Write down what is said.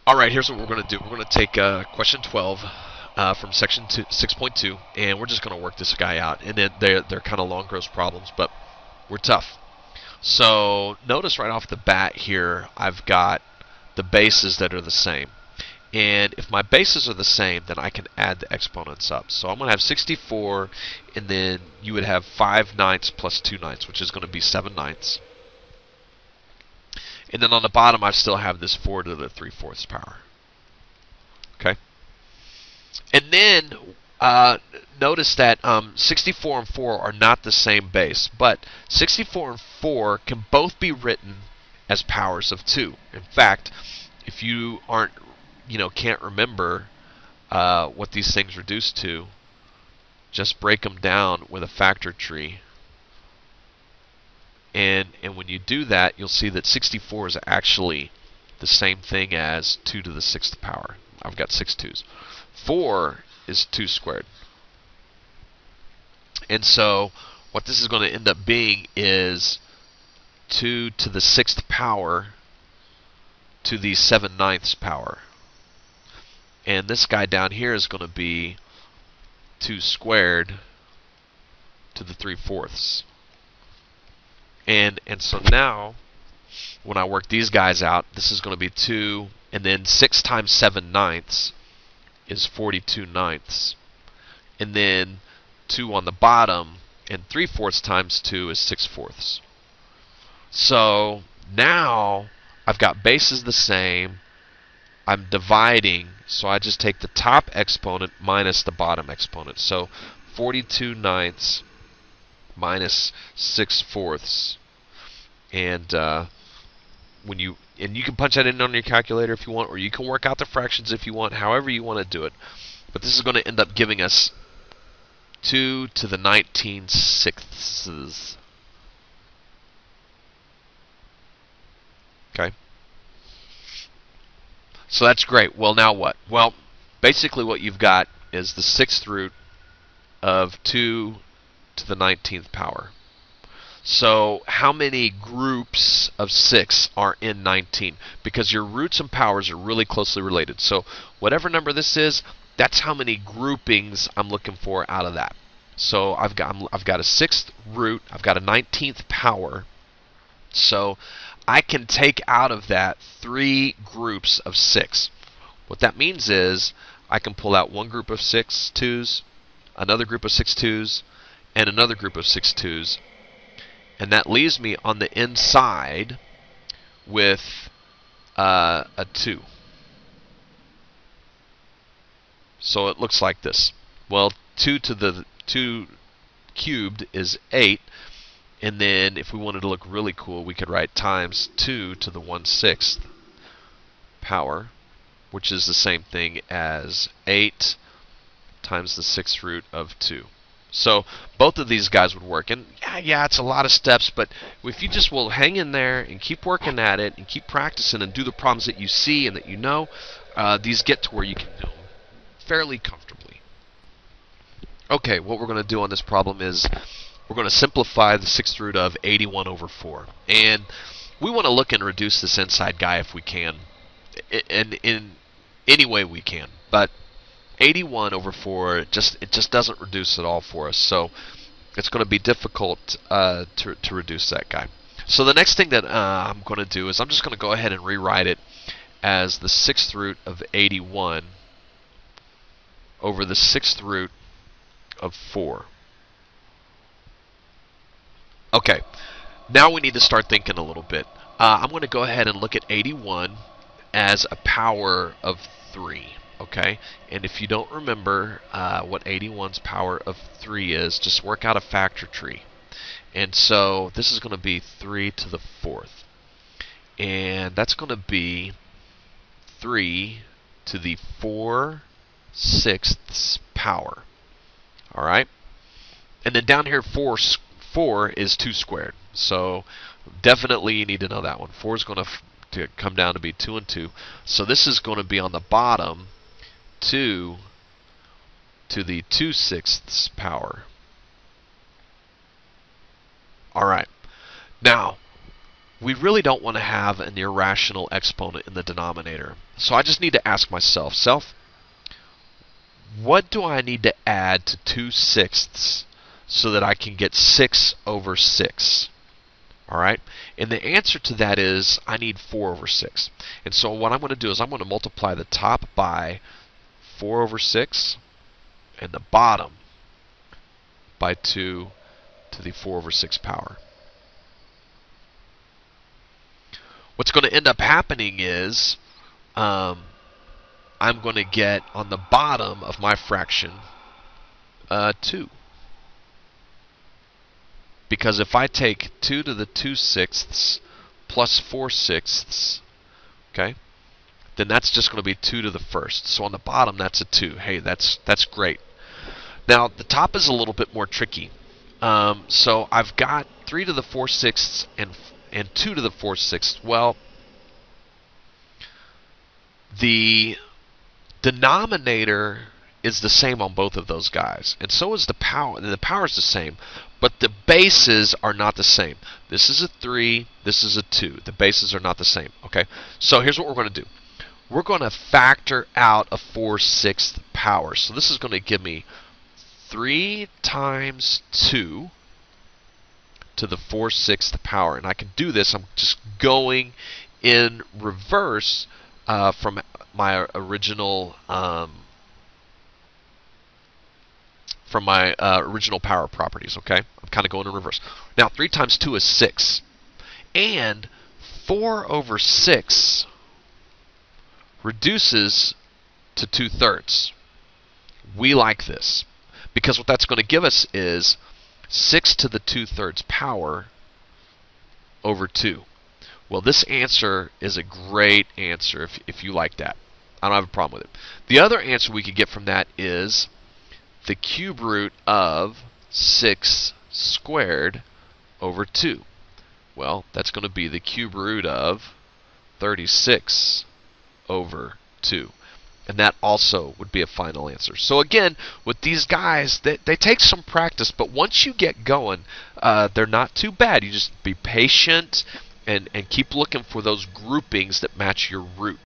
All right, here's what we're going to do. We're going to take question 12 from section 6.2, and we're just going to work this guy out. And then they're kind of long, gross problems, but we're tough. So notice right off the bat here, I've got the bases that are the same. And if my bases are the same, then I can add the exponents up. So I'm going to have 64, and then you would have 5 ninths plus 2 ninths, which is going to be 7 ninths. And then on the bottom, I still have this 4 to the 3/4 power. Okay? And then notice that 64 and 4 are not the same base, but 64 and 4 can both be written as powers of 2. In fact, if you can't remember what these things reduce to, just break them down with a factor tree. And when you do that, you'll see that 64 is actually the same thing as 2 to the 6th power. I've got 6 2's. 4 is 2 squared. And so what this is going to end up being is 2 to the 6th power to the 7 ninths power. And this guy down here is going to be 2 squared to the 3/4. And so now, when I work these guys out, this is going to be 2, and then 6 times 7 ninths is 42 ninths. And then 2 on the bottom, and 3/4 times 2 is 6/4. So now I've got bases the same. I'm dividing, so I just take the top exponent minus the bottom exponent. So 42 ninths minus 6/4. And you can punch that in on your calculator if you want, or you can work out the fractions if you want, however you want to do it. But this is going to end up giving us 2 to the 19/6. Okay? So that's great. Well, now what? Well, basically what you've got is the 6th root of 2 to the 19th power. So how many groups of 6 are in 19? Because your roots and powers are really closely related. So whatever number this is, that's how many groupings I'm looking for out of that. So I've got a 6th root, I've got a 19th power. So I can take out of that 3 groups of 6. What that means is I can pull out one group of 6 2's, another group of 6 2's, and another group of 6 2's. And that leaves me on the inside with a 2. So it looks like this. Well, 2 to the 2 cubed is 8. And then if we wanted to look really cool, we could write times 2 to the 1/6 power, which is the same thing as 8 times the 6th root of 2. So both of these guys would work. And yeah, it's a lot of steps, but if you just will hang in there and keep working at it and keep practicing and do the problems that you see and that you know, these get to where you can do them fairly comfortably. Okay, what we're going to do on this problem is we're going to simplify the 6th root of 81 over 4. And we want to look and reduce this inside guy if we can, and in any way we can. But 81 over 4, it just doesn't reduce at all for us. So it's going to be difficult to reduce that guy. So the next thing that I'm going to do is I'm just going to go ahead and rewrite it as the 6th root of 81 over the 6th root of 4. Okay, now we need to start thinking a little bit. I'm going to go ahead and look at 81 as a power of 3. Okay, and if you don't remember what 81's power of 3 is, just work out a factor tree. And so this is going to be 3 to the 4th. And that's going to be 3 to the 4/6 power. Alright? And then down here, 4 is 2 squared. So definitely you need to know that one. 4 is going to come down to be 2 and 2. So this is going to be on the bottom, 2 to the 2/6 power. Alright. Now, we really don't want to have an irrational exponent in the denominator. So I just need to ask myself, what do I need to add to 2/6 so that I can get 6 over 6? All right, and the answer to that is I need 4 over 6. And so what I'm going to do is I'm going to multiply the top by 4 over 6 and the bottom by 2 to the 4 over 6 power. What's going to end up happening is I'm going to get on the bottom of my fraction 2. Because if I take 2 to the 2/6 plus 4/6, okay, then that's just going to be 2 to the 1st. So on the bottom, that's a 2. Hey, that's great. Now, the top is a little bit more tricky. So I've got 3 to the 4/6 and 2 to the 4/6. Well, the denominator is the same on both of those guys, and so is the power. And the power is the same, but the bases are not the same. This is a 3, this is a 2. The bases are not the same. Okay, so here's what we're going to do. We're going to factor out a 4/6 power. So this is going to give me 3 times 2 to the 4/6 power, and I can do this. I'm just going in reverse from my original power properties. Okay, I'm kind of going in reverse. Now 3 times 2 is 6, and 4 over 6 reduces to 2/3. We like this because what that's going to give us is 6 to the 2/3 power over 2. Well, this answer is a great answer if you like that. I don't have a problem with it. The other answer we could get from that is the cube root of 6 squared over 2. Well, that's going to be the cube root of 36 over 2. And that also would be a final answer. So again, with these guys, they take some practice, but once you get going, they're not too bad. You just be patient and keep looking for those groupings that match your root.